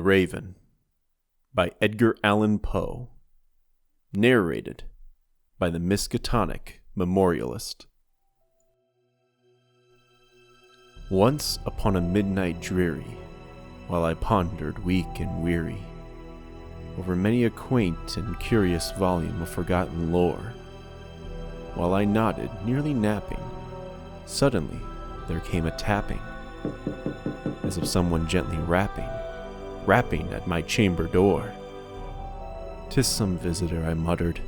The Raven by Edgar Allan Poe. Narrated by the Miskatonic Memorialist. Once upon a midnight dreary, while I pondered weak and weary over many a quaint and curious volume of forgotten lore, while I nodded, nearly napping, suddenly there came a tapping, as of someone gently rapping at my chamber door. "'Tis some visitor," I muttered,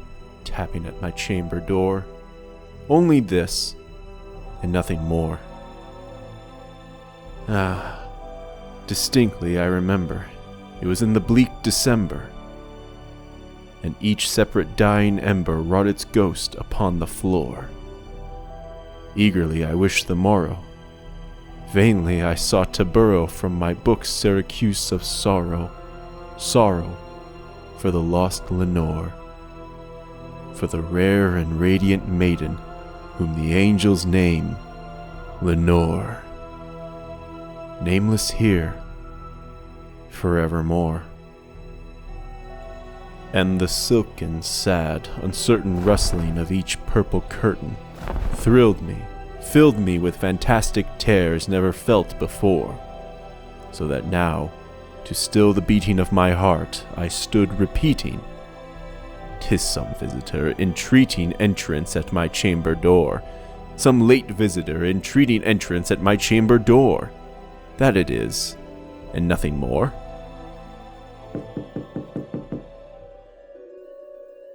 tapping at my chamber door. "Only this, and nothing more." Distinctly I remember, it was in the bleak December, and each separate dying ember wrought its ghost upon the floor. Eagerly I wished the morrow. Vainly I sought to burrow from my book's Syracuse of sorrow for the lost Lenore, for the rare and radiant maiden whom the angels name Lenore, nameless here forevermore. And the silken, sad, uncertain rustling of each purple curtain thrilled me, filled me with fantastic terrors never felt before, so that now, to still the beating of my heart, I stood repeating, "'Tis some visitor entreating entrance at my chamber door, some late visitor entreating entrance at my chamber door. That it is, and nothing more."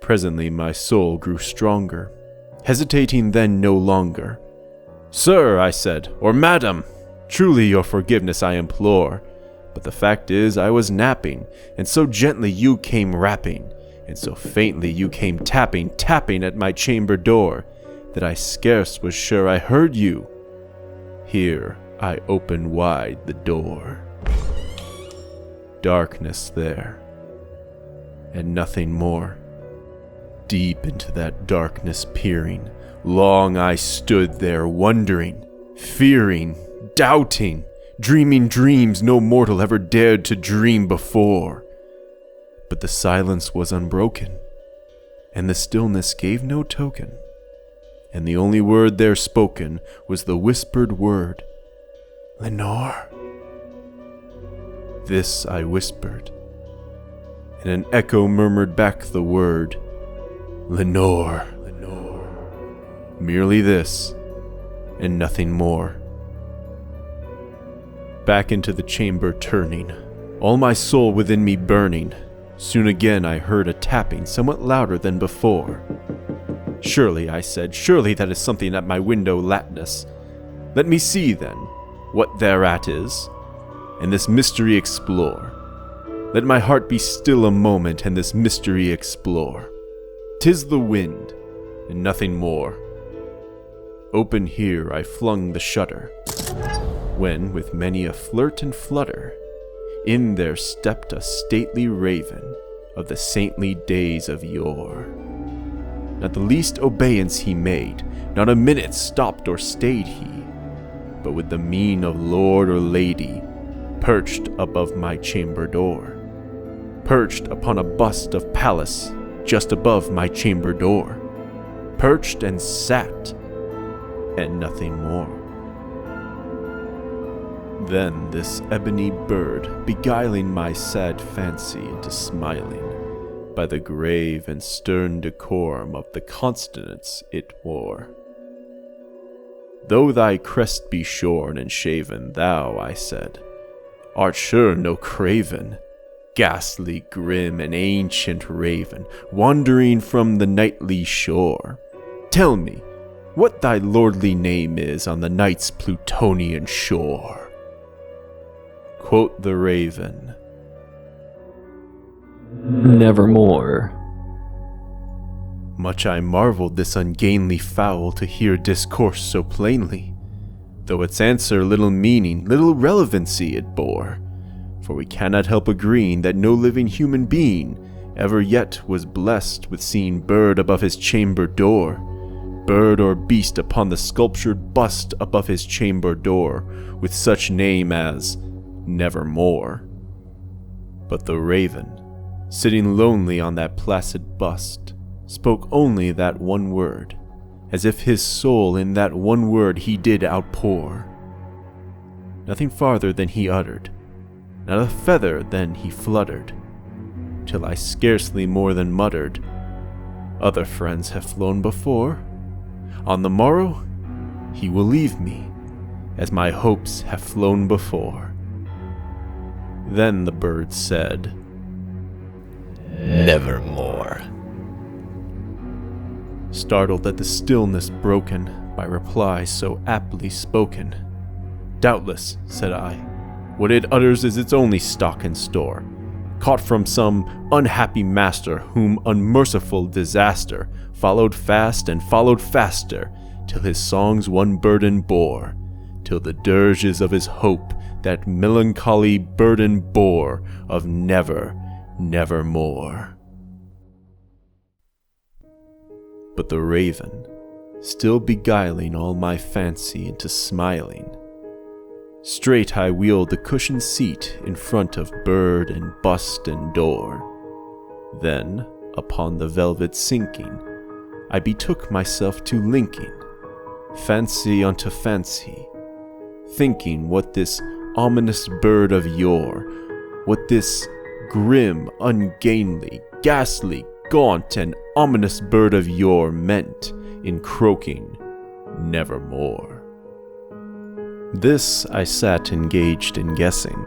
Presently my soul grew stronger, hesitating then no longer. "Sir," I said, "or madam, truly your forgiveness I implore, but the fact is I was napping, and so gently you came rapping, and so faintly you came tapping at my chamber door, that I scarce was sure I heard you. Here I opened wide the door. Darkness there, and nothing more. Deep into that darkness peering, long I stood there wondering, fearing, doubting, dreaming dreams no mortal ever dared to dream before. But the silence was unbroken, and the stillness gave no token, and the only word there spoken was the whispered word, "Lenore." This I whispered, and an echo murmured back the word, "Lenore." Merely this, and nothing more. Back into the chamber turning, all my soul within me burning, soon again I heard a tapping somewhat louder than before. "Surely," I said, "surely that is something at my window lattice. Let me see, then, what thereat is, and this mystery explore. Let my heart be still a moment, and this mystery explore. 'Tis the wind, and nothing more." Open here I flung the shutter, when, with many a flirt and flutter, in there stepped a stately raven of the saintly days of yore. Not the least obeisance he made, not a minute stopped or stayed he, but with the mien of lord or lady, perched above my chamber door, perched upon a bust of Pallas just above my chamber door, perched and sat, and nothing more. Then this ebony bird, beguiling my sad fancy into smiling, by the grave and stern decorum of the consonants it wore. "Though thy crest be shorn and shaven, thou," I said, "art sure no craven, ghastly, grim, and ancient raven, wandering from the nightly shore. Tell me, what thy lordly name is on the night's Plutonian shore." Quoth the raven, "Nevermore." Much I marveled this ungainly fowl to hear discourse so plainly, though its answer little meaning, little relevancy it bore, for we cannot help agreeing that no living human being ever yet was blessed with seeing bird above his chamber door, bird or beast upon the sculptured bust above his chamber door, with such name as Nevermore. But the raven, sitting lonely on that placid bust, spoke only that one word, as if his soul in that one word he did outpour. Nothing farther than he uttered, not a feather than he fluttered, till I scarcely more than muttered, "Other friends have flown before. On the morrow he will leave me, as my hopes have flown before." Then the bird said, Nevermore. Startled at the stillness broken by reply so aptly spoken. "Doubtless," said I, "what it utters is its only stock and store, caught from some unhappy master whom unmerciful disaster followed fast and followed faster, till his songs one burden bore, till the dirges of his hope that melancholy burden bore of never, nevermore." But the raven, still beguiling all my fancy into smiling, straight I wheeled the cushioned seat in front of bird and bust and door. Then, upon the velvet sinking, I betook myself to linking fancy unto fancy, thinking what this ominous bird of yore, what this grim, ungainly, ghastly, gaunt, and ominous bird of yore meant in croaking nevermore. This I sat engaged in guessing,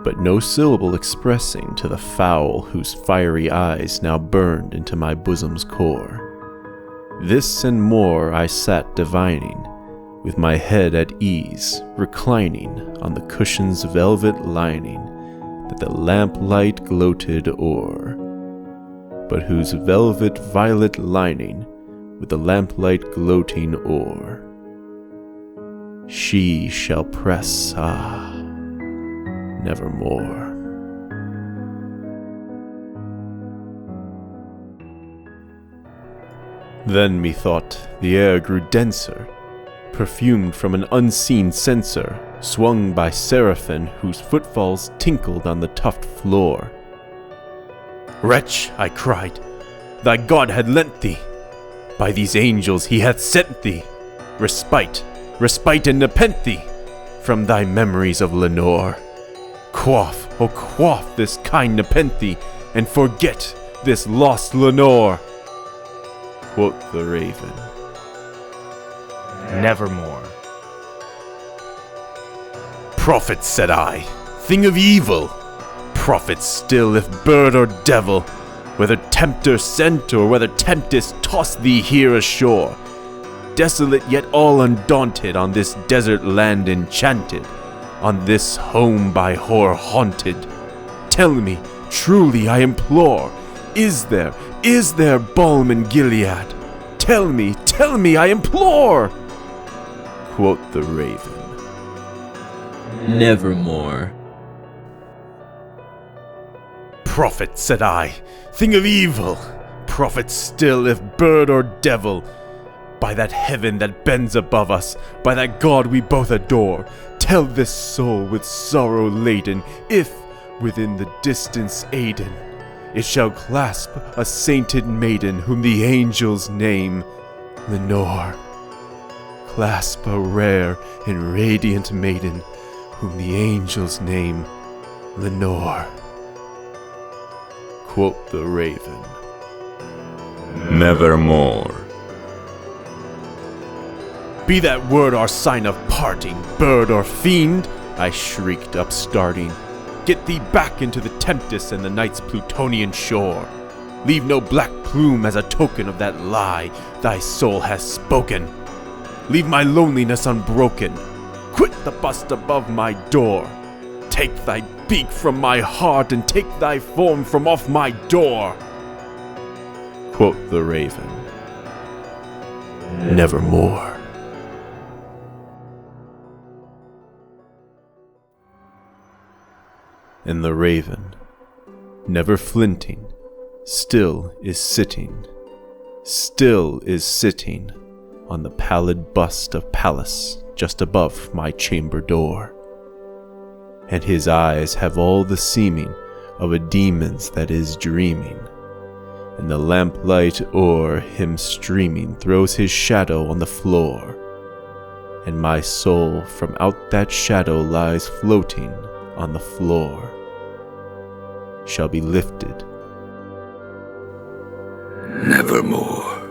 but no syllable expressing to the fowl whose fiery eyes now burned into my bosom's core. This and more I sat divining, with my head at ease, reclining on the cushion's velvet lining that the lamplight gloated o'er, but whose velvet violet lining with the lamplight gloating o'er she shall press, nevermore. Then methought the air grew denser, perfumed from an unseen censer, swung by seraphim whose footfalls tinkled on the tufted floor. "Wretch," I cried, "thy God had lent thee, by these angels he hath sent thee, respite, respite and nepenthe from thy memories of Lenore. Quaff, oh quaff this kind nepenthe, and forget this lost Lenore." Quoth the raven, "Nevermore." "Prophet," said I, "thing of evil, prophet still if bird or devil, whether tempter sent or whether tempest tossed thee here ashore, desolate yet all undaunted on this desert land enchanted, on this home by horror haunted, tell me, truly I implore, is there balm in Gilead? Tell me, I implore." Quoth the raven, Nevermore. "Prophet," said I, "thing of evil, prophet still if bird or devil, by that heaven that bends above us, by that God we both adore, tell this soul with sorrow laden, if, within the distance Aden, it shall clasp a sainted maiden whom the angels name Lenore. Clasp a rare and radiant maiden whom the angels name Lenore." Quoth the raven, Nevermore. "Be that word our sign of parting, bird or fiend," I shrieked, upstarting. "Get thee back into the tempest and the night's Plutonian shore. Leave no black plume as a token of that lie thy soul has spoken. Leave my loneliness unbroken. Quit the bust above my door. Take thy beak from my heart and take thy form from off my door." Quoth the raven, "Nevermore." And the raven, never flinting, still is sitting on the pallid bust of Pallas just above my chamber door. And his eyes have all the seeming of a demon's that is dreaming, and the lamplight o'er him streaming throws his shadow on the floor, and my soul from out that shadow lies floating on the floor, shall be lifted Nevermore.